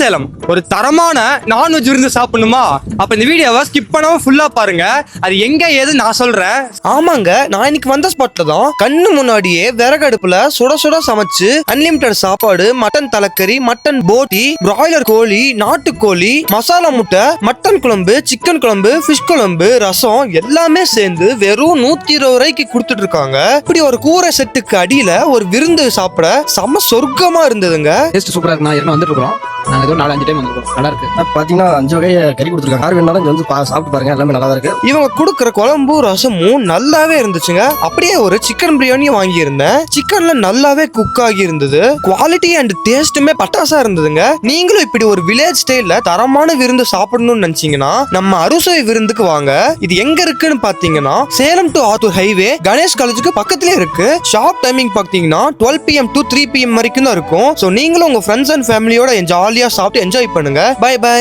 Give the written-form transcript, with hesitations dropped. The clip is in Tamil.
சேலம் ஒரு தரமான நான்வெஜ் விருந்து சாப்பிடணுமா? அப்ப இந்த வீடியோவை ஸ்கிப் பண்ணாம ஃபுல்லா பாருங்க. அது எங்க ஏது நான் சொல்றேன். ஆமாங்க, நான் இன்னைக்கு வந்த ஸ்பாட்ல தான் கண்ணு முன்னாடியே விறகு அடுப்புல சுட சுட சமைச்சு அன்லிமிட்டட் சாப்பாடு, மட்டன் தலைக்கறி, மட்டன் போட்டி, பிராய்லர் கோழி, நாட்டுக்கோழி, மசாலா முட்டை, மட்டன் குழம்பு, சிக்கன் குழம்பு, ஃபிஷ் குழம்பு, ரசம் எல்லாமே சேர்ந்து வெறும் 120 ரூபாய்க்கு கொடுத்துட்டு இருக்காங்க. இப்படி ஒரு கூரை செட்டுக்கு அடியில ஒரு விருந்து சாப்பிட செம சொர்க்கமா இருந்ததுங்க. டேஸ்ட் சூப்பரா இருக்கு. நான் வந்துட்டு இருக்கோம். நாங்க ஏதோ 4-5 டைம் வந்துருக்கோம். நல்லா இருக்கு. பாத்தீங்கன்னா 5 வகை கறி கொடுத்துருக்காங்க. யார் வேணாலும் இங்க வந்து சாப்பிட்டு பாருங்க, எல்லாமே நல்லா இருக்கு. இவங்க கொடுக்குற குழம்பும் ரசமும் நல்லாவே இருந்துச்சுங்க. அப்படியே ஒரு சிக்கன் பிரியாணியும் வாங்கியிருந்தேன். சிக்கன்ல நல்லாவே குக் ஆகி இருந்தது. குவாலிட்டி அண்ட் டேஸ்ட்டுமே பட்டாசா இருந்ததுங்க. நீங்களும் இப்படி ஒரு வில்லேஜ் ஸ்டைல்ல தரமான விருந்து சாப்பிடணும்னு நினைச்சீங்கன்னா நம்ம அறுசுவை விருந்துக்கு வாங்க. இது எங்க இருக்குன்னு பாத்தீங்கன்னா சேலம் டு ஆத்தூர் ஹைவே கணேஷ் காலேஜுக்கு பக்கத்துலயே இருக்கு. ஷாப் டைமிங் பாத்தீங்கன்னா 12 PM to 3 PM வரைக்கும் தான் இருக்கும். சோ நீங்களும் உங்க ஃப்ரெண்ட்ஸ் அண்ட் ஃபேமிலியோட ஜாலியா சாப்பிட்டு என்ஜாய் பண்ணுங்க. Bye by.